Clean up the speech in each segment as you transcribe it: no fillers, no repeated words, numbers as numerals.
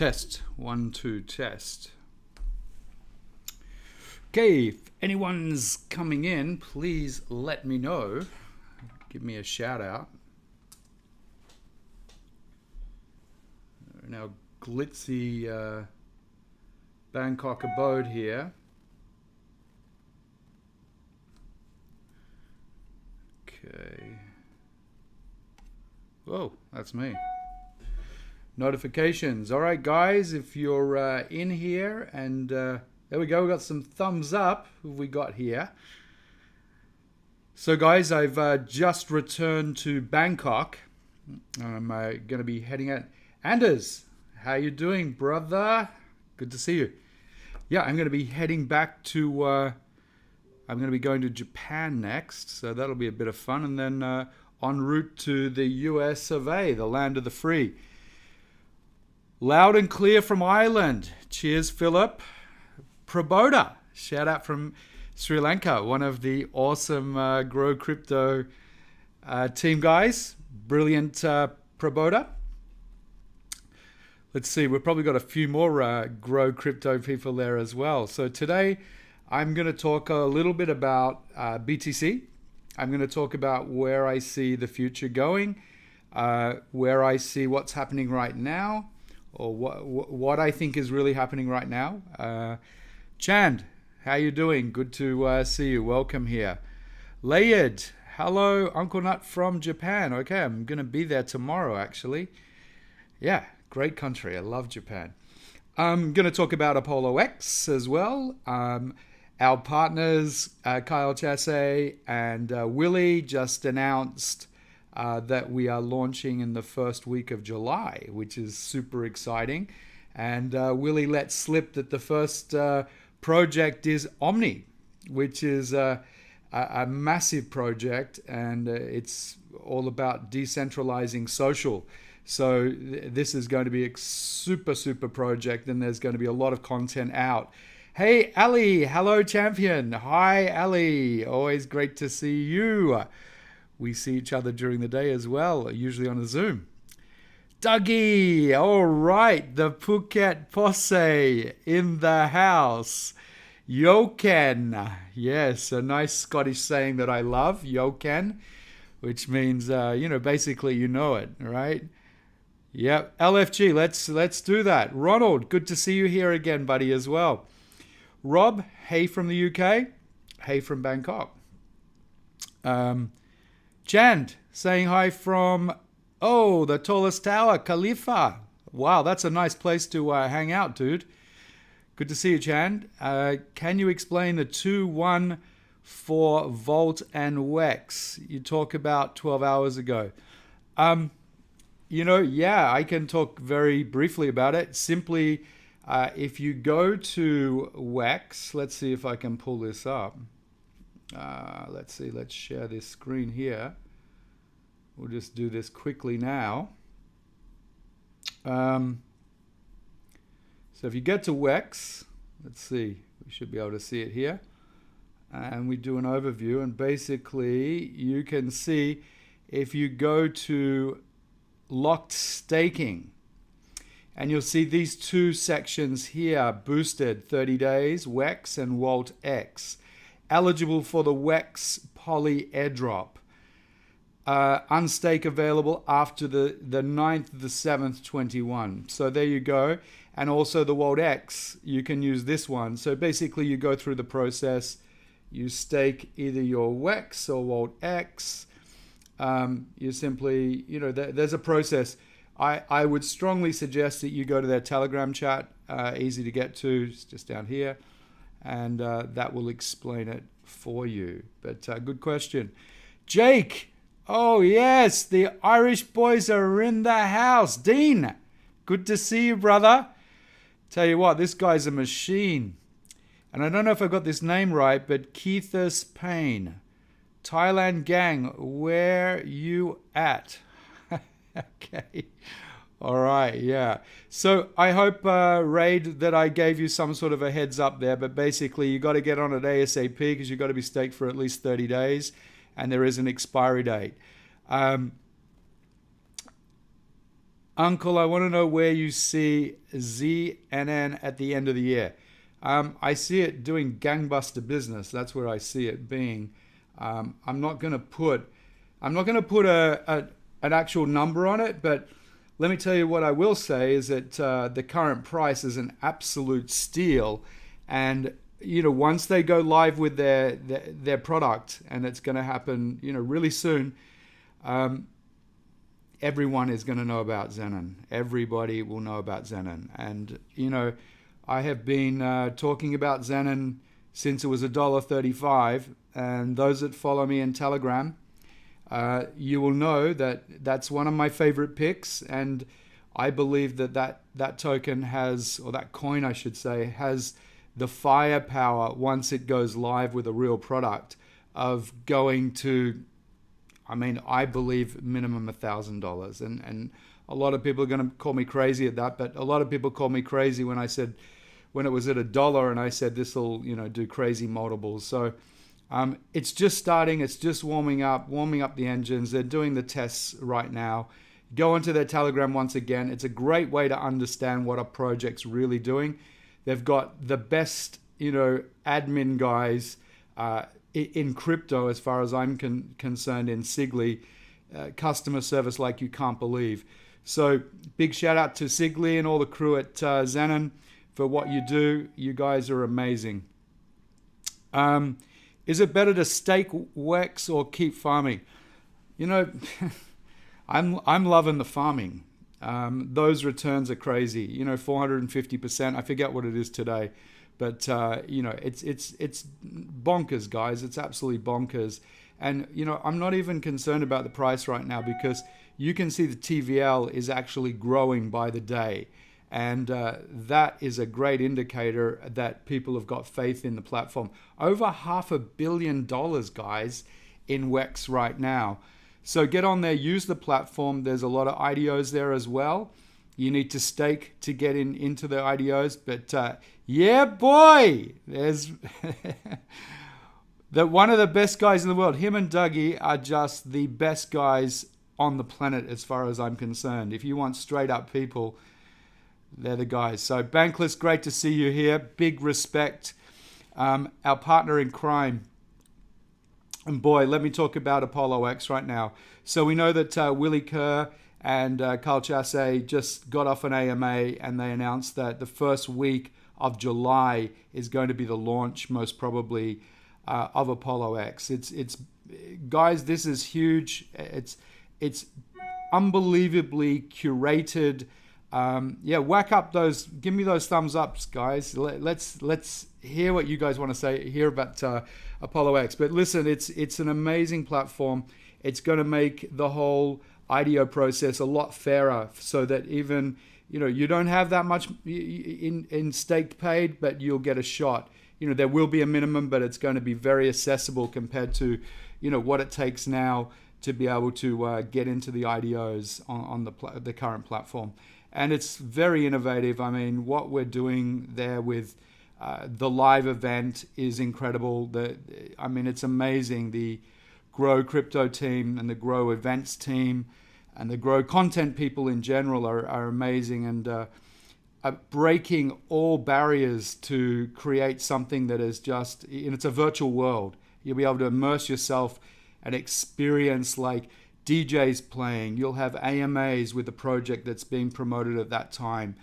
Test. 1, 2, test. Okay, if anyone's coming in, please let me know. Give me a shout out. In our glitzy Bangkok abode here. Okay. Whoa, that's me. Notifications. All right, guys, if you're in here, and there we go. We got some thumbs up. Who have we got here? So, guys, I've just returned to Bangkok. I'm going to be heading out. Anders, how you doing, brother? Good to see you. Yeah, I'm going to be heading back to. I'm going to be going to Japan next, so that'll be a bit of fun, and then en route to the US of A, the land of the free. Loud and clear from Ireland. Cheers, Philip. Praboda. Shout out from Sri Lanka. One of the awesome Grow Crypto team guys. Brilliant Praboda. Let's see. We've probably got a few more Grow Crypto people there as well. So today I'm going to talk a little bit about BTC. I'm going to talk about where I see the future going, where I see what's happening right now, or what I think is really happening right now. Chand, how you doing? Good to see you. Welcome here. Layard, hello, Uncle Nut from Japan. Okay, I'm going to be there tomorrow, actually. Yeah, great country. I love Japan. I'm going to talk about Apollo X as well. Our partners, Kyle Chasse and Willie, just announced that we are launching in the first week of July, which is super exciting. And Willie let slip that the first project is Omni, which is a massive project, and it's all about decentralizing social. So this is going to be a super, super project, and there's going to be a lot of content out. Hey, Ali. Hello, champion. Hi, Ali. Always great to see you. We see each other during the day as well, usually on a Zoom. Dougie. All right. The Phuket Posse in the house. Yoken. Yes, a nice Scottish saying that I love. Yoken, which means, basically you know it, right? Yep. LFG. Let's do that. Ronald, good to see you here again, buddy, as well. Rob, hey from the UK, hey from Bangkok. Chand, saying hi from, the tallest tower, Khalifa. Wow, that's a nice place to hang out, dude. Good to see you, Chand. Can you explain the 2-1 for Volt and Wex? You talked about 12 hours ago. Yeah, I can talk very briefly about it. Simply, if you go to Wex, let's see if I can pull this up. Let's see, let's share this screen here. We'll just do this quickly now. So if you get to Wex, let's see, we should be able to see it here. And we do an overview, and basically you can see if you go to locked staking, and you'll see these two sections here, boosted 30 days, Wex and Walt X. Eligible for the Wex Poly airdrop. Unstake available after the 9th of the 7th, 21. So there you go. And also the Walt X, you can use this one. So basically you go through the process, you stake either your Wex or Walt X. You simply, there's a process. I would strongly suggest that you go to their Telegram chat, easy to get to, it's just down here, and that will explain it for you. But good question. Jake, oh yes, the Irish boys are in the house. Dean, good to see you, brother. Tell you what, this guy's a machine. And I don't know if I got this name right, but Keithus Payne. Thailand gang, where you at? Okay. All right, yeah. So I hope, Raid, that I gave you some sort of a heads up there, but basically you got to get on it ASAP because you've got to be staked for at least 30 days, and there is an expiry date. Uncle, I want to know where you see ZNN at the end of the year. I see it doing gangbuster business. That's where I see it being. I'm not going to put an actual number on it, but let me tell you what I will say is that the current price is an absolute steal, and once they go live with their product, and it's going to happen really soon, everyone is going to know about Xenon. Everybody will know about Xenon, and I have been talking about Xenon since it was $1.35, and those that follow me in Telegram, you will know that that's one of my favorite picks, and I believe that token has, or that coin I should say, has the firepower once it goes live with a real product of going to, I believe minimum $1,000, and a lot of people are going to call me crazy at that, but a lot of people called me crazy when it was at $1 and I said this will do crazy multiples. So it's just starting, it's just warming up the engines. They're doing the tests right now. Go into their Telegram once again. It's a great way to understand what a project's really doing. They've got the best admin guys in crypto, as far as I'm concerned, in Sigli, customer service like you can't believe. So big shout out to Sigli and all the crew at Xenon for what you do. You guys are amazing. Is it better to stake WEX or keep farming? I'm loving the farming. Those returns are crazy. 450%. I forget what it is today. But it's bonkers, guys. It's absolutely bonkers. And I'm not even concerned about the price right now, because you can see the TVL is actually growing by the day, and that is a great indicator that people have got faith in the platform. Over $500 million, guys, in WEX right now. So get on there, use the platform. There's a lot of IDOs there as well. You need to stake to get into the IDOs, but yeah, boy, there's one of the best guys in the world. Him and Dougie are just the best guys on the planet as far as I'm concerned. If you want straight up people, they're the guys. So Bankless, great to see you here. Big respect. Our partner in crime. And boy, let me talk about Apollo X right now. So we know that Willie Kerr and Carl Chassé just got off an AMA, and they announced that the first week of July is going to be the launch, most probably, of Apollo X. It's guys, this is huge. It's unbelievably curated. Whack up those. Give me those thumbs ups, guys. Let's hear what you guys want to say here about Apollo X. But listen, it's an amazing platform. It's going to make the whole IDO process a lot fairer, so that even you don't have that much in staked paid, but you'll get a shot. There will be a minimum, but it's going to be very accessible compared to what it takes now to be able to get into the IDOs on the current platform. And it's very innovative. What we're doing there with the live event is incredible. It's amazing. The Grow Crypto team and the Grow Events team and the Grow content people in general are amazing, and are breaking all barriers to create something that is just, it's a virtual world. You'll be able to immerse yourself and experience like DJs playing. You'll have AMAs with the project that's being promoted at that time.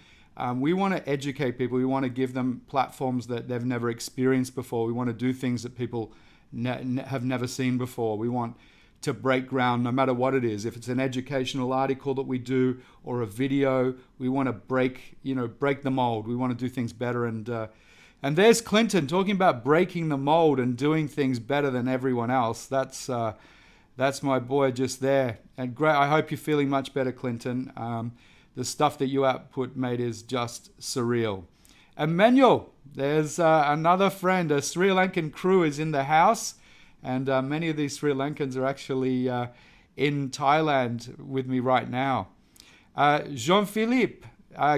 We want to educate people. We want to give them platforms that they've never experienced before. We want to do things that people have never seen before. We want to break ground no matter what it is. If it's an educational article that we do or a video, we want to break the mold. We want to do things better. And there's Clinton talking about breaking the mold and doing things better than everyone else. That's my boy just there. And great. I hope you're feeling much better, Clinton. The stuff that you output, mate, is just surreal. Emmanuel, there's another friend. A Sri Lankan crew is in the house, and many of these Sri Lankans are actually in Thailand with me right now. Jean-Philippe,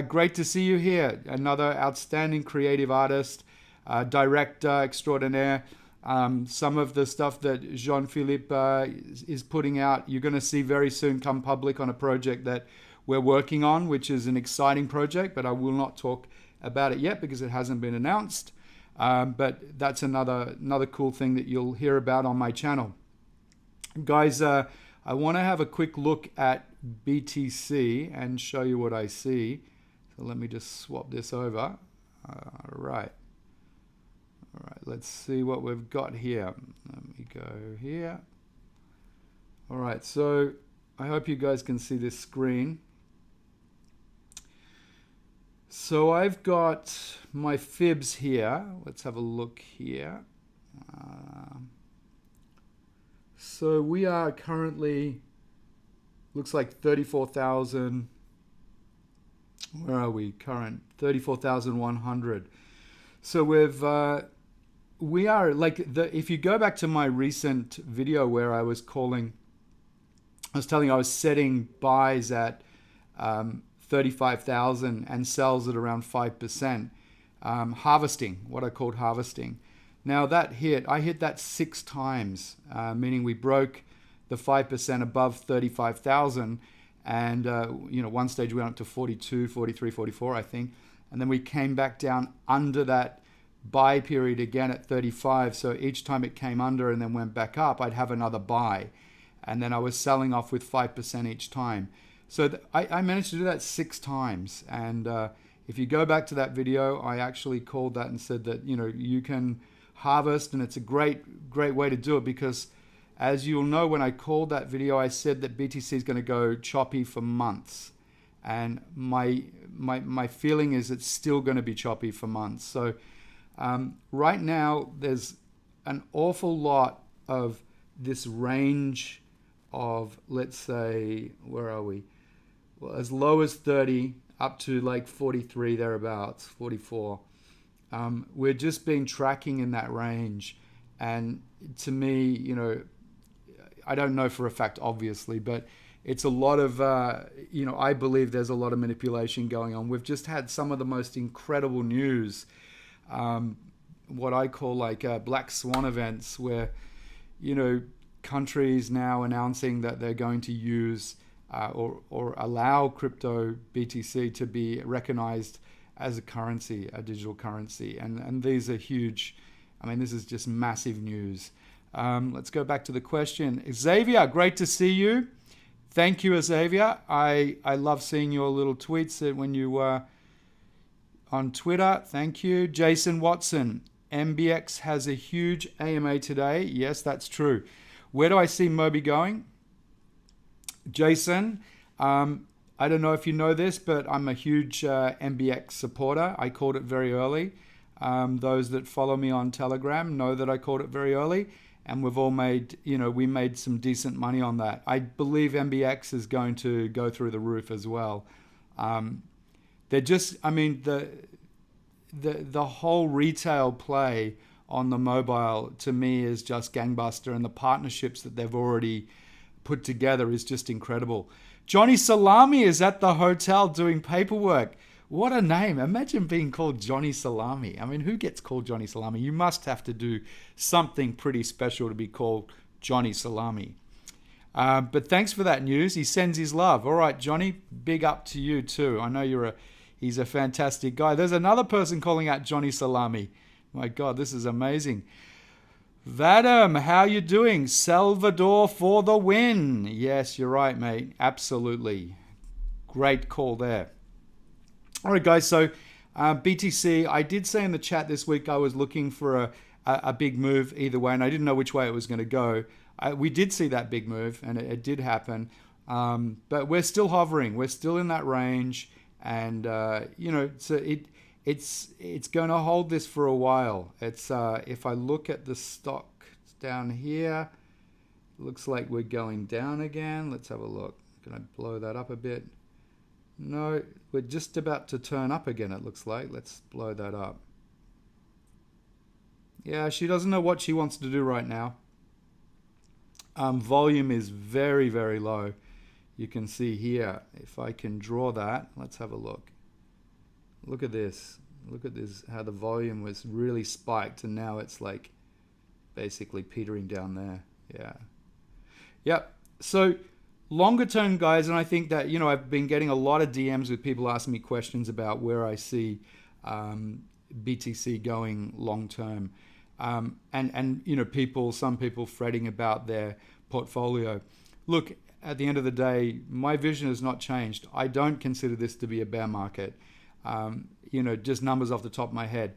great to see you here. Another outstanding creative artist, director extraordinaire. Some of the stuff that Jean-Philippe is putting out, you're going to see very soon come public on a project that we're working on, which is an exciting project, but I will not talk about it yet because it hasn't been announced. But that's another cool thing that you'll hear about on my channel. Guys, I want to have a quick look at BTC and show you what I see. So let me just swap this over. All right, let's see what we've got here. Let me go here. All right, so I hope you guys can see this screen. So I've got my fibs here. Let's have a look here. So we are currently, looks like 34,000. Where are we? Current 34,100. So we are like if you go back to my recent video where I was telling you I was setting buys at 35,000 and sells at around 5%, harvesting, what I called harvesting. Now I hit that 6 times, meaning we broke the 5% above 35,000. And, one stage we went up to 42, 43, 44, I think. And then we came back down under that buy period again at 35. So each time it came under and then went back up, I'd have another buy. And then I was selling off with 5% each time. So I managed to do that 6 times. And if you go back to that video, I actually called that and said that, you can harvest. And it's a great way to do it because as you'll know, when I called that video, I said that BTC is going to go choppy for months. And my feeling is it's still going to be choppy for months. So right now, there's an awful lot of this range of, let's say, where are we? Well, as low as 30 up to like 43 thereabouts, 44. We're just been tracking in that range. And to me, I don't know for a fact, obviously, but it's a lot of, I believe there's a lot of manipulation going on. We've just had some of the most incredible news, what I call like black swan events where, countries now announcing that they're going to use or allow crypto BTC to be recognized as a currency, a digital currency. And these are huge. I mean, this is just massive news. Let's go back to the question. Xavier, great to see you. Thank you, Xavier. I love seeing your little tweets when you were on Twitter. Thank you. Jason Watson, MBX has a huge AMA today. Yes, that's true. Where do I see Moby going? Jason, I don't know if you know this, but I'm a huge MBX supporter. I called it very early. Those that follow me on Telegram know that I called it very early. And we've all made, we made some decent money on that. I believe MBX is going to go through the roof as well. They're just, I mean, the whole retail play on the mobile to me is just gangbuster, and the partnerships that they've already put together is just incredible. Johnny Salami is at the hotel doing paperwork. What a name. Imagine being called Johnny Salami. I mean, who gets called Johnny Salami? You must have to do something pretty special to be called Johnny Salami. But thanks for that news. He sends his love. All right, Johnny, big up to you too. I know he's a fantastic guy. There's another person calling out Johnny Salami. My God, this is amazing. Vadim, how you doing? Salvador for the win. Yes, you're right, mate. Absolutely. Great call there. All right, guys, so BTC, I did say in the chat this week I was looking for a big move either way, and I didn't know which way it was going to go. We did see that big move, and it did happen, but we're still hovering. We're still in that range, and, so it's going to hold this for a while. It's if I look at the stock down here, it looks like we're going down again. Let's have a look. Can I blow that up a bit? No, we're just about to turn up again, it looks like. Let's blow that up. Yeah, she doesn't know what she wants to do right now. Volume is very, very low. You can see here, if I can draw that, let's have a look. Look at this. Look at this, how the volume was really spiked, and now it's like basically petering down there. Yeah. Yep. So, Longer term, guys, and I think that, I've been getting a lot of DMs with people asking me questions about where I see BTC going long term. Some people fretting about their portfolio. Look, at the end of the day, my vision has not changed. I don't consider this to be a bear market. Just numbers off the top of my head.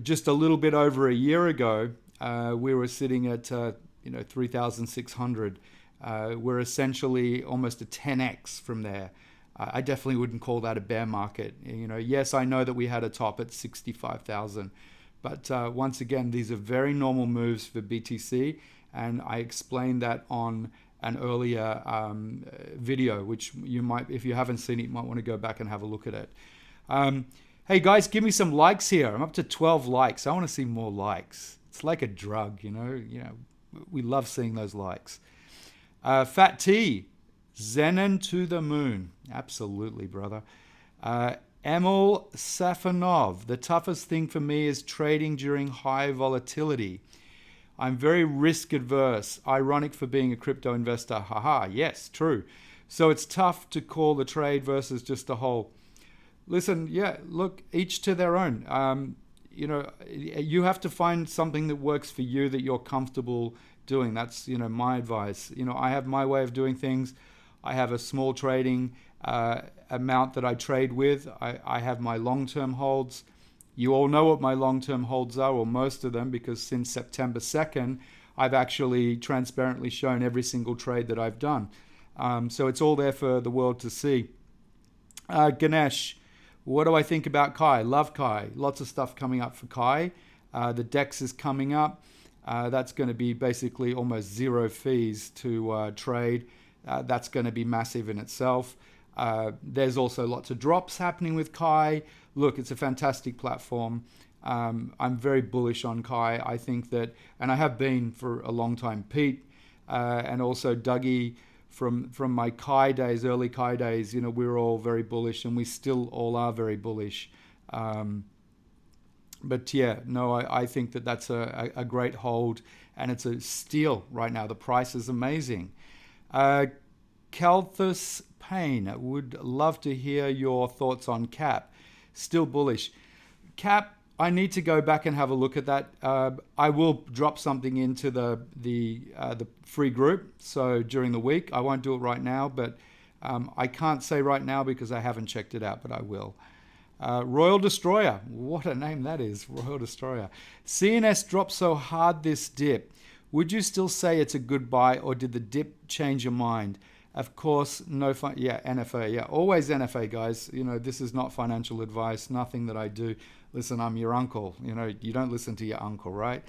Just a little bit over a year ago, we were sitting at 3,600. We're essentially almost a 10x from there. I definitely wouldn't call that a bear market. Yes, I know that we had a top at 65,000, but once again, these are very normal moves for BTC, and I explained that on an earlier video, which you might, if you haven't seen it, you might want to go back and have a look at it. Hey guys, give me some likes here. I'm up to 12 likes. I want to see more likes. It's like a drug, we love seeing those likes. Fat T, Zenon to the moon. Absolutely, brother. Emil Safanov, the toughest thing for me is trading during high volatility. I'm very risk adverse. Ironic for being a crypto investor. Haha, yes, true. So it's tough to call the trade versus just a hold. Listen, yeah, look, each to their own. You have to find something that works for you, that you're comfortable doing. That's, my advice. I have my way of doing things. I have a small trading amount that I trade with. I have my long-term holds. You all know what my long-term holds are, or most of them, because since September 2nd, I've actually transparently shown every single trade that I've done. So it's all there for the world to see. Ganesh, what do I think about Kai? Love Kai. Lots of stuff coming up for Kai. The DEX is coming up. That's going to be basically almost zero fees to trade. That's going to be massive in itself. There's also lots of drops happening with Kai. Look, it's a fantastic platform. I'm very bullish on Kai. I think that, and I have been for a long time, Pete, and also Dougie from my Kai days, early Kai days, we were all very bullish, and we still all are very bullish. But yeah, no, I think that that's a great hold, and it's a steal right now. The price is amazing. Calthus Payne, would love to hear your thoughts on CAP. Still bullish. CAP, I need to go back and have a look at that. I will drop something into the free group. So during the week, I won't do it right now, but I can't say right now because I haven't checked it out, but I will. Royal Destroyer, what a name that is, Royal Destroyer. CNS dropped so hard this dip. Would you still say it's a good buy, or did the dip change your mind? Of course, no fun. Yeah, NFA. Yeah, always NFA, guys. This is not financial advice. Nothing that I do. Listen, I'm your uncle. You don't listen to your uncle, right?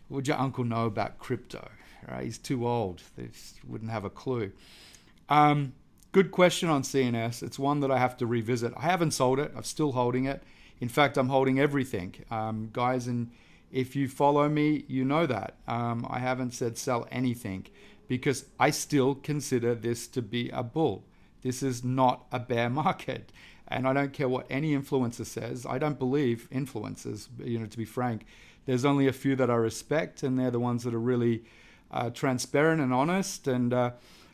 What would your uncle know about crypto? Right? He's too old. They wouldn't have a clue. Good question on CNS. It's one that I have to revisit. I haven't sold it. I'm still holding it. In fact, I'm holding everything, guys. And if you follow me, you know that I haven't said sell anything, because I still consider this to be a bull. This is not a bear market. And I don't care what any influencer says. I don't believe influencers, to be frank. There's only a few that I respect, and they're the ones that are really transparent and honest, and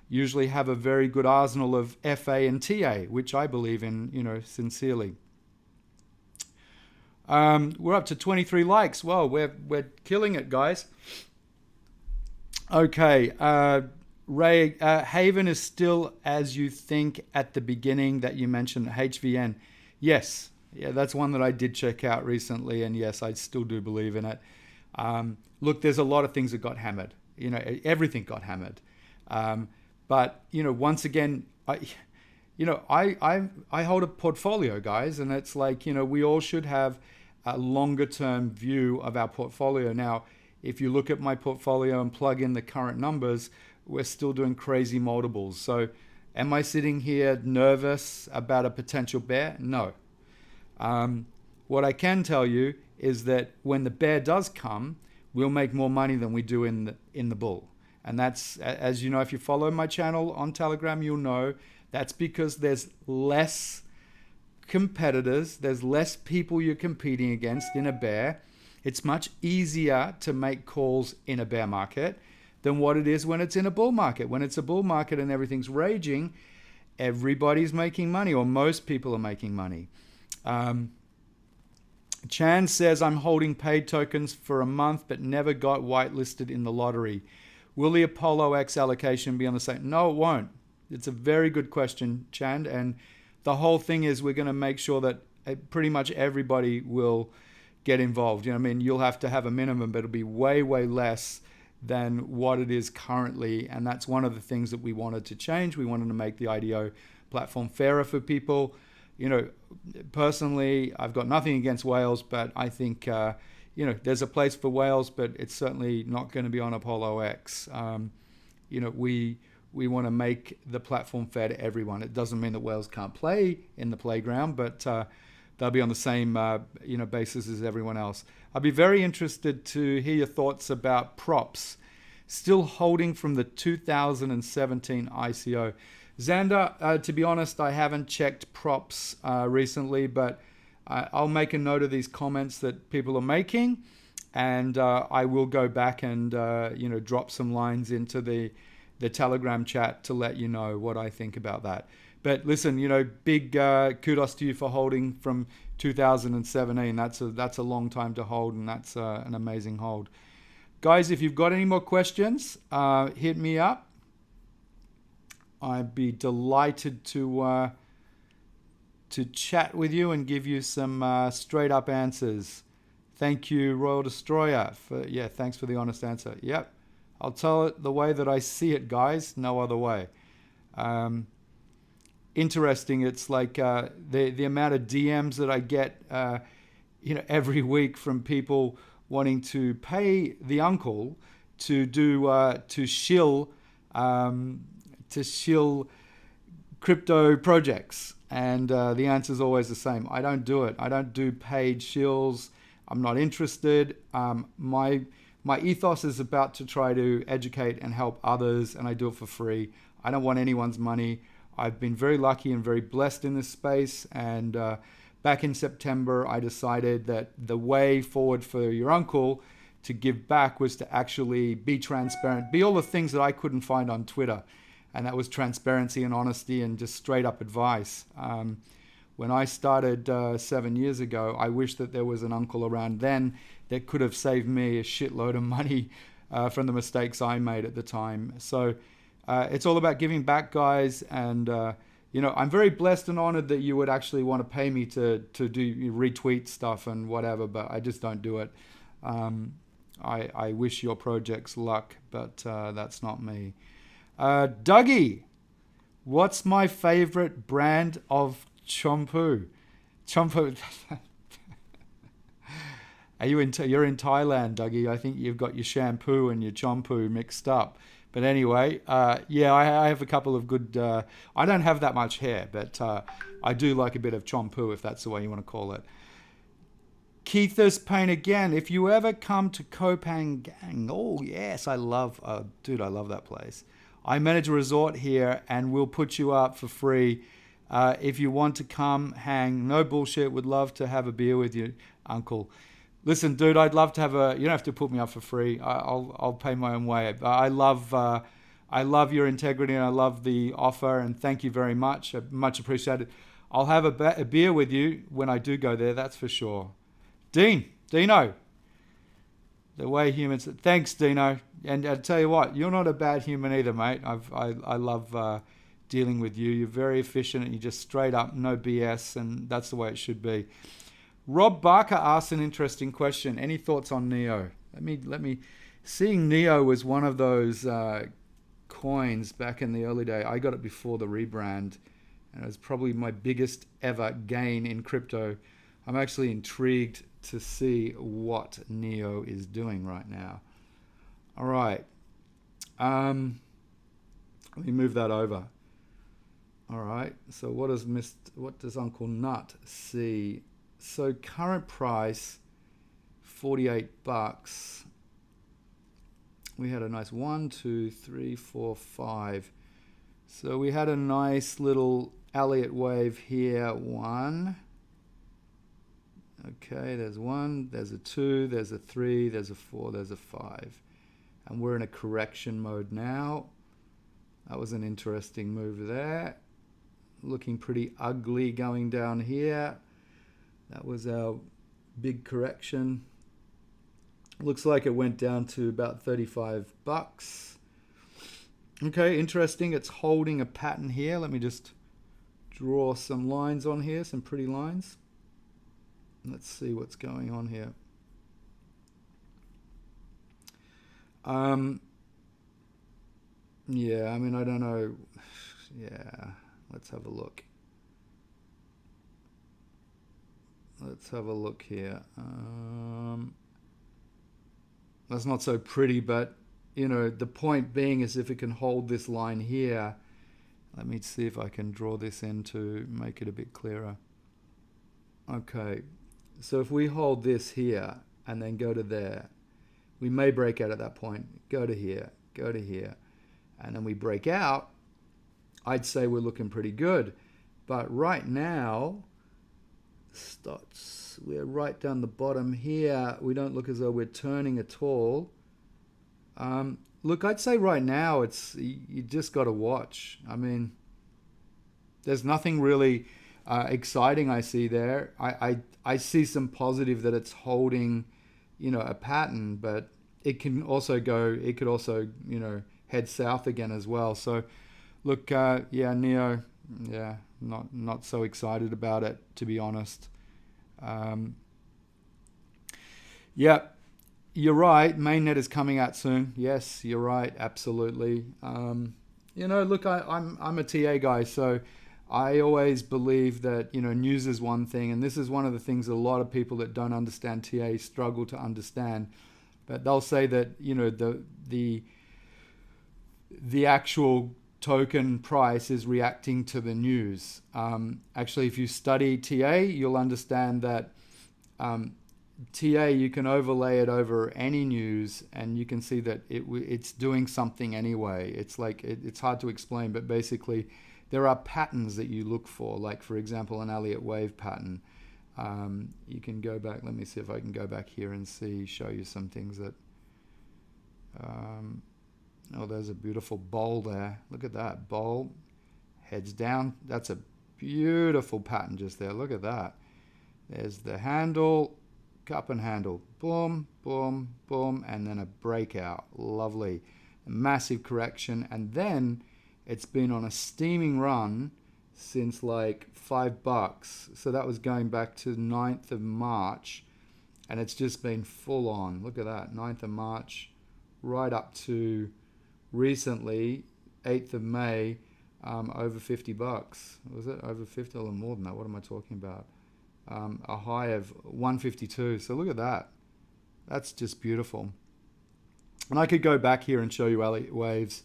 usually have a very good arsenal of FA and TA, which I believe in, sincerely. We're up to 23 likes. Well, we're killing it, guys. Okay, Ray, Haven is still as you think at the beginning that you mentioned, HVN. Yes, yeah, that's one that I did check out recently, and yes, I still do believe in it. Look, there's a lot of things that got hammered. Everything got hammered. But once again, I hold a portfolio, guys, and it's like, we all should have a longer term view of our portfolio. Now, if you look at my portfolio and plug in the current numbers, we're still doing crazy multiples. So am I sitting here nervous about a potential bear? No. What I can tell you is that when the bear does come, we'll make more money than we do in the bull. And that's, as you know, if you follow my channel on Telegram, you'll know that's because there's less competitors, there's less people you're competing against in a bear. It's much easier to make calls in a bear market. than what it is when it's in a bull market. When it's a bull market and everything's raging, everybody's making money, or most people are making money. Chan says, I'm holding paid tokens for a month but never got whitelisted in the lottery. Will the Apollo X allocation be on the same? No, it won't. It's a very good question, Chan. And the whole thing is we're going to make sure that pretty much everybody will get involved. You know what I mean? You'll have to have a minimum, but it'll be way, way less than what it is currently. And that's one of the things that we wanted to change. We wanted to make the IDO platform fairer for people. You know, personally, I've got nothing against whales, but I think, you know, there's a place for whales, but it's certainly not going to be on Apollo X. You know, we want to make the platform fair to everyone. It doesn't mean that whales can't play in the playground, but they'll be on the same, you know, basis as everyone else. I'd be very interested to hear your thoughts about props. Still holding from the 2017 ICO. Xander, to be honest, I haven't checked props recently, but I'll make a note of these comments that people are making, and I will go back and you know, drop some lines into the Telegram chat to let you know what I think about that. But listen, you know, big kudos to you for holding from 2017. That's a long time to hold, and that's an amazing hold. Guys, if you've got any more questions, hit me up. I'd be delighted to chat with you and give you some straight up answers. Thank you, Royal Destroyer, thanks for the honest answer. Yep, I'll tell it the way that I see it, guys. No other way. Interesting. It's like the amount of DMs that I get, you know, every week from people wanting to pay the uncle to do to shill crypto projects, and the answer is always the same. I don't do it. I don't do paid shills. I'm not interested. My ethos is about to try to educate and help others, and I do it for free. I don't want anyone's money. I've been very lucky and very blessed in this space, and back in September, I decided that the way forward for your uncle to give back was to actually be transparent, be all the things that I couldn't find on Twitter. And that was transparency and honesty and just straight up advice. When I started 7 years ago, I wish that there was an uncle around then that could have saved me a shitload of money from the mistakes I made at the time. So it's all about giving back, guys. And, you know, I'm very blessed and honored that you would actually want to pay me to do retweet stuff and whatever, but I just don't do it. I wish your projects luck, but that's not me. Dougie, what's my favorite brand of shampoo? Shampoo. You're in Thailand, Dougie. I think you've got your shampoo and your champoo mixed up. But anyway, yeah, I have a couple of good. I don't have that much hair, but I do like a bit of champoo, if that's the way you want to call it. Keith's Pain again. If you ever come to Kopan Gang, oh yes, I love that place. I manage a resort here and we'll put you up for free. If you want to come hang, no bullshit, would love to have a beer with you, uncle. Listen, dude, I'd love to have you don't have to put me up for free. I'll pay my own way. I love your integrity and I love the offer, and thank you very much. Much appreciated. I'll have a beer with you when I do go there, that's for sure. Dino. The way humans. Thanks, Dino. And I tell you what, you're not a bad human either, mate. I love dealing with you. You're very efficient and you just straight up, no BS, and that's the way it should be. Rob Barker asked an interesting question. Any thoughts on Neo? Let me. Seeing Neo was one of those coins back in the early day. I got it before the rebrand, and it was probably my biggest ever gain in crypto. I'm actually intrigued to see what Neo is doing right now. All right. Let me move that over. All right. So what does Uncle Nut see? So current price, $48. We had a nice 1, 2, 3, 4, 5. So we had a nice little Elliott wave here. 1. Okay, there's 1, there's a 2, there's a 3, there's a 4, there's a 5. and we're in a correction mode now. That was an interesting move there. Looking pretty ugly going down here. That was our big correction. Looks like it went down to about 35 bucks. Okay, interesting. It's holding a pattern here. Let me just draw some lines on here, some pretty lines. Let's see what's going on here. Yeah, I mean, I don't know. Yeah, let's have a look. Let's have a look here. That's not so pretty, but you know, the point being is if it can hold this line here. Let me see if I can draw this in to make it a bit clearer. Okay, so if we hold this here and then go to there, we may break out at that point. Go to here, and then we break out. I'd say we're looking pretty good. But right now, we're right down the bottom here. We don't look as though we're turning at all. Look, I'd say right now you just got to watch. I mean, there's nothing really exciting I see there. I see some positive that it's holding, you know, a pattern, but it could also, you know, head south again as well. So look, yeah, NEO, yeah, not so excited about it, to be honest. Yeah, you're right. Mainnet is coming out soon. Yes, you're right. Absolutely. You know, look, I'm a TA guy, so I always believe that, you know, news is one thing, and this is one of the things a lot of people that don't understand TA struggle to understand. But they'll say that, you know, the actual token price is reacting to the news. Actually, if you study TA, you'll understand that TA, you can overlay it over any news and you can see that it's doing something anyway. It's like, it's hard to explain, but basically there are patterns that you look for, like for example, an Elliott wave pattern. You can go back, let me see if I can go back here and show you some things that, oh, there's a beautiful bowl there. Look at that, bowl, heads down. That's a beautiful pattern just there. Look at that. There's the handle, cup and handle, boom, boom, boom, and then a breakout. Lovely. A massive correction, and then it's been on a steaming run since like $5. So that was going back to 9th of March, and it's just been full on. Look at that, 9th of March, right up to recently, 8th of May, over $50. Was it over 50 or more than that? What am I talking about? A high of 152. So look at that. That's just beautiful. And I could go back here and show you Elliott waves,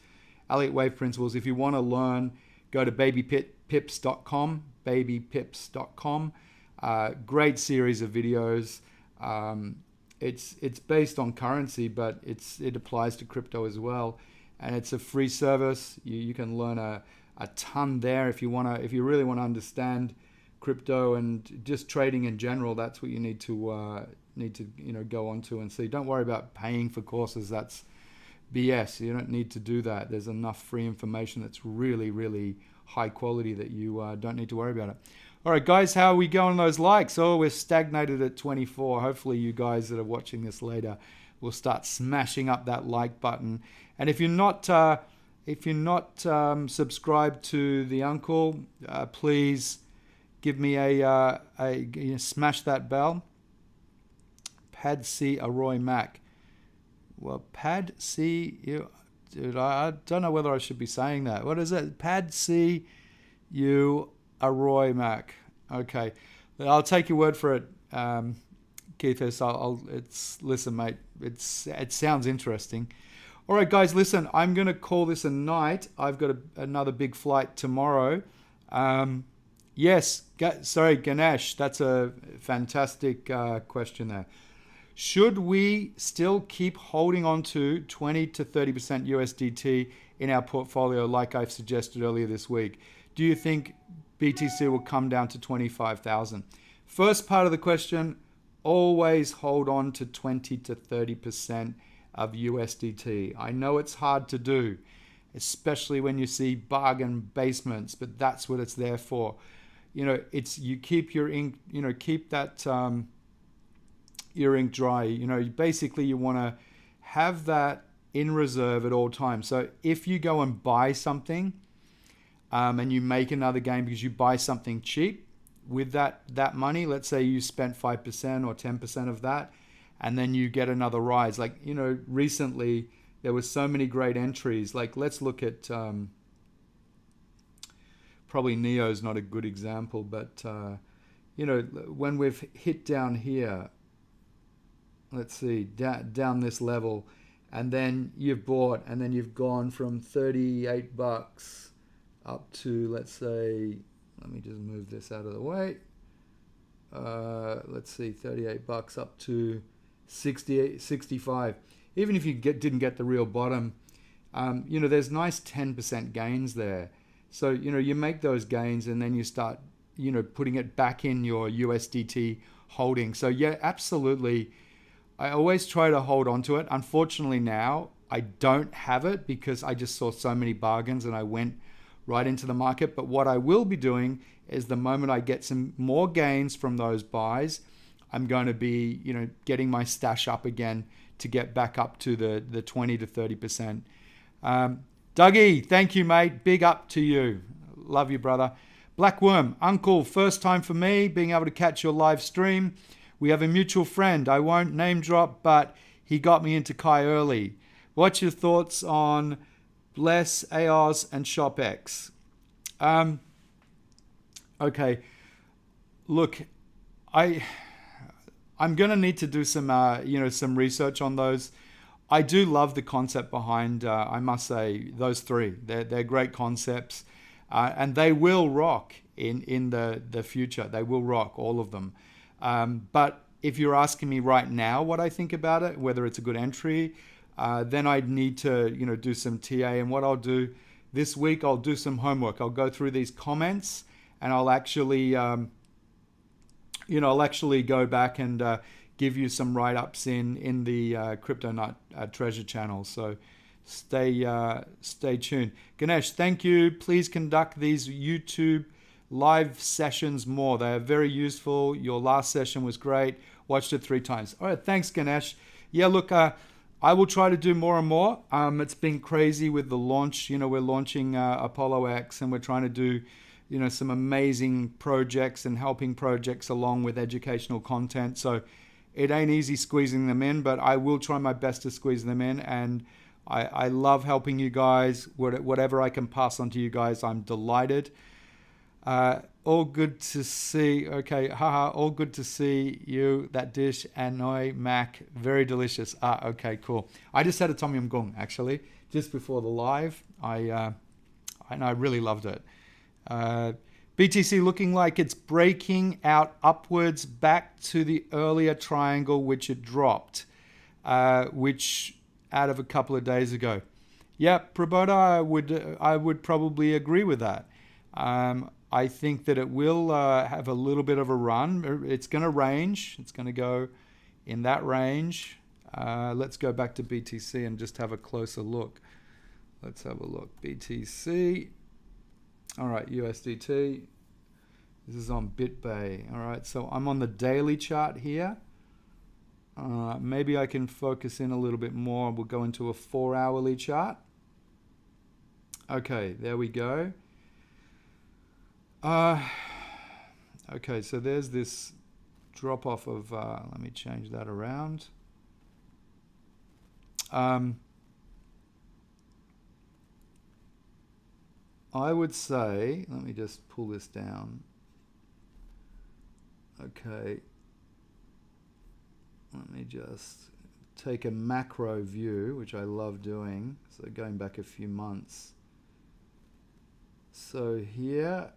Elliott wave principles. If you want to learn, go to babypips.com, babypips.com. Great series of videos. It's based on currency, but it applies to crypto as well. And it's a free service. You can learn a ton there if you really want to understand crypto and just trading in general. That's what you need to go on to and see. Don't worry about paying for courses. That's BS. You don't need to do that. There's enough free information that's really, really high quality that you don't need to worry about it. All right, guys, how are we going on those likes? Oh, we're stagnated at 24. Hopefully you guys that are watching this later will start smashing up that like button. And if you're not subscribed to the uncle, please give me smash that bell. Pad C Aroy Mac. Well, Pad C, dude, I don't know whether I should be saying that. What is it? Pad C U Aroy Mac. Okay, I'll take your word for it, Keith. Listen, mate. It sounds interesting. All right, guys, listen. I'm gonna call this a night. I've got another big flight tomorrow. Yes, sorry, Ganesh. That's a fantastic question there. Should we still keep holding on to 20 to 30% USDT in our portfolio like I've suggested earlier this week? Do you think BTC will come down to 25,000? First part of the question, always hold on to 20 to 30%. of USDT. I know it's hard to do, especially when you see bargain basements, but that's what it's there for. It's you keep your ink, keep that your ink dry. Basically you want to have that in reserve at all times. So if you go and buy something and you make another gain because you buy something cheap with that money, let's say you spent 5% or 10% of that, and then you get another rise. Like, recently there was so many great entries. Like, let's look at probably Neo's not a good example, but when we've hit down here, let's see, down this level, and then you've bought, and then you've gone from $38 up to, let's say, let me just move this out of the way. Let's see, $38 up to 68, 65. Even if you didn't get the real bottom, there's nice 10% gains there. So, you make those gains and then you start, putting it back in your USDT holding. So yeah, absolutely. I always try to hold on to it. Unfortunately now I don't have it because I just saw so many bargains and I went right into the market. But what I will be doing is the moment I get some more gains from those buys, I'm going to be, getting my stash up again to get back up to the 20 to 30%. Dougie, thank you, mate. Big up to you. Love you, brother. Black Worm, Uncle, first time for me being able to catch your live stream. We have a mutual friend. I won't name drop, but he got me into Kai early. What's your thoughts on Bless, AOS, and ShopX? Okay. Look, I'm going to need to do some, some research on those. I do love the concept behind, I must say, those three. They're great concepts, and they will rock in the future. They will rock, all of them. But if you're asking me right now what I think about it, whether it's a good entry, then I'd need to, do some TA. And what I'll do this week, I'll do some homework. I'll go through these comments, and I'll actually, go back and give you some write-ups in the Crypto Nut Treasure channel. So stay tuned. Ganesh, thank you. Please conduct these YouTube live sessions more. They are very useful. Your last session was great. Watched it 3 times. All right, thanks, Ganesh. Yeah, look, I will try to do more and more. It's been crazy with the launch. We're launching Apollo X, and we're trying to do some amazing projects and helping projects along with educational content. So it ain't easy squeezing them in, but I will try my best to squeeze them in. And I love helping you guys. Whatever I can pass on to you guys, I'm delighted. All good to see. Okay, haha, all good to see you. That dish, Hanoi Mac, very delicious. Okay, cool. I just had a Tom Yum Goong, actually, just before the live. I really loved it. BTC looking like it's breaking out upwards back to the earlier triangle which it dropped, which out of a couple of days ago. Yeah, Prabodha, I would probably agree with that. I think that it will have a little bit of a run. It's going to range. It's going to go in that range. Let's go back to BTC and just have a closer look. Let's have a look. BTC. All right, USDT. This is on BitBay. All right, so I'm on the daily chart here. Maybe I can focus in a little bit more. We'll go into a 4-hourly chart. Okay, there we go. Okay, so there's this drop off of, let me change that around. I would say, let me just pull this down. Okay. Let me just take a macro view, which I love doing. So going back a few months. So here,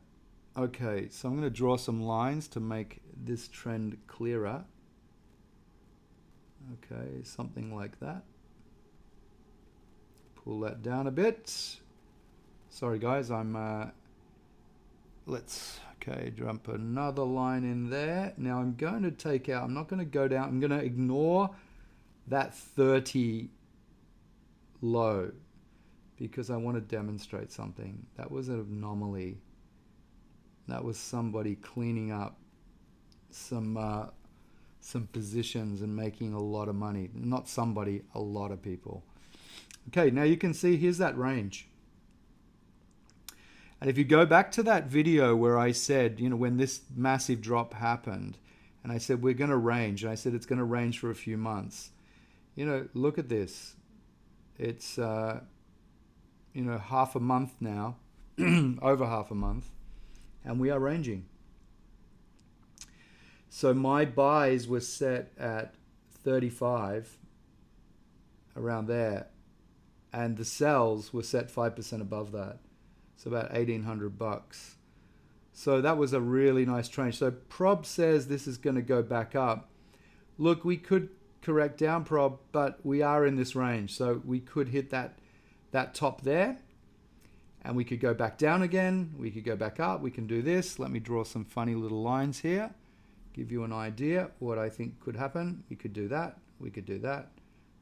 okay, so I'm going to draw some lines to make this trend clearer. Okay, something like that. Pull that down a bit. Sorry guys, let's, okay, jump another line in there. Now I'm going to take out, I'm not going to go down, I'm going to ignore that 30 low because I want to demonstrate something. That was an anomaly. That was somebody cleaning up some positions and making a lot of money. Not somebody, a lot of people. Okay, now you can see here's that range. And if you go back to that video where I said, you know, when this massive drop happened, and I said, we're going to range, and I said, it's going to range for a few months. You know, look at this. It's, you know, half a month now, over half a month, and we are ranging. So my buys were set at 35, around there, and the sells were set 5% above that. So about $1,800. So that was a really nice trade. So Prob says this is going to go back up. Look, we could correct down, Prob, but we are in this range. So we could hit that top there, and we could go back down again. We could go back up. We can do this. Let me draw some funny little lines here. Give you an idea what I think could happen. We could do that. We could do that.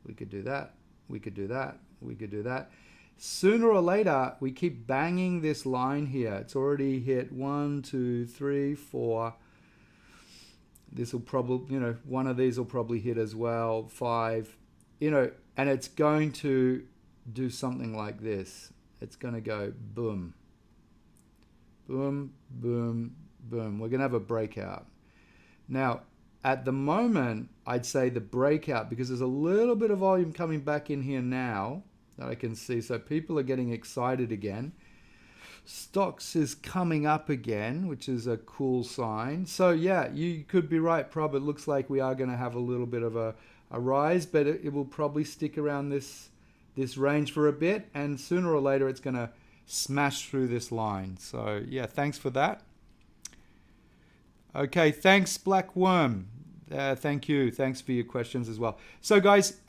We could do that. We could do that. We could do that. Sooner or later, we keep banging this line here. It's already hit 1, 2, 3, 4. This will probably, you know, one of these will probably hit as well. 5, you know, and it's going to do something like this. It's going to go boom, boom, boom, boom. We're going to have a breakout. Now, at the moment, I'd say the breakout, because there's a little bit of volume coming back in here now that I can see. So people are getting excited again. Stocks is coming up again, which is a cool sign. So yeah, you could be right, Prob. It looks like we are going to have a little bit of a rise, but it will probably stick around this range for a bit, and sooner or later it's going to smash through this line. So yeah, thanks for that. Okay, thanks, Black Worm. Thank you. Thanks for your questions as well. So guys,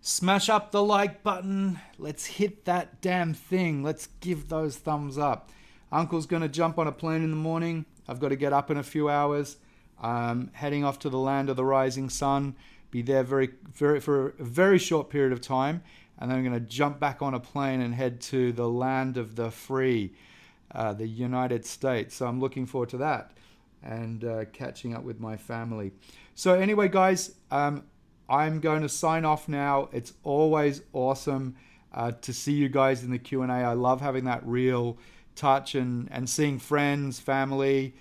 smash up the like button. Let's hit that damn thing. Let's give those thumbs up. Uncle's going to jump on a plane in the morning. I've got to get up in a few hours. Heading off to the land of the rising sun. Be there for a very short period of time. And then I'm going to jump back on a plane and head to the land of the free, the United States. So I'm looking forward to that and catching up with my family. So anyway, guys, I'm going to sign off now. It's always awesome to see you guys in the Q&A. I love having that real touch and seeing friends, family,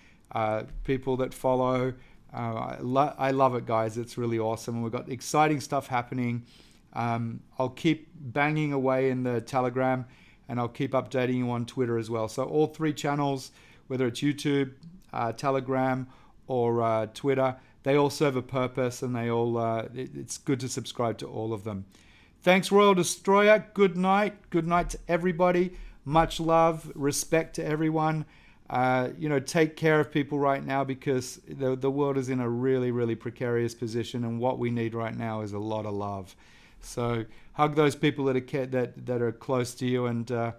people that follow. I love it, guys. It's really awesome. And we've got exciting stuff happening. I'll keep banging away in the Telegram, and I'll keep updating you on Twitter as well. So all 3 channels, whether it's YouTube, Telegram, or Twitter, they all serve a purpose, and they all it's good to subscribe to all of them. Thanks, Royal Destroyer. Good night. Good night to everybody. Much love, respect to everyone. You know, take care of people right now, because the world is in a really, really precarious position, and what we need right now is a lot of love. So hug those people that are close to you, and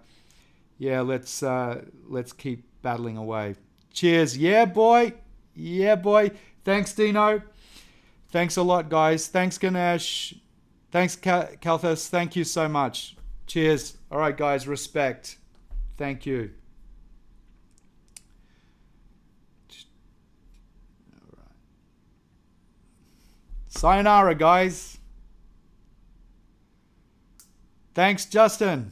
yeah, let's keep battling away. Cheers. Yeah, boy. Yeah, boy. Thanks, Dino. Thanks a lot, guys. Thanks, Ganesh. Thanks, Kalthus. Thank you so much. Cheers. All right, guys. Respect. Thank you. All right. Sayonara, guys. Thanks, Justin.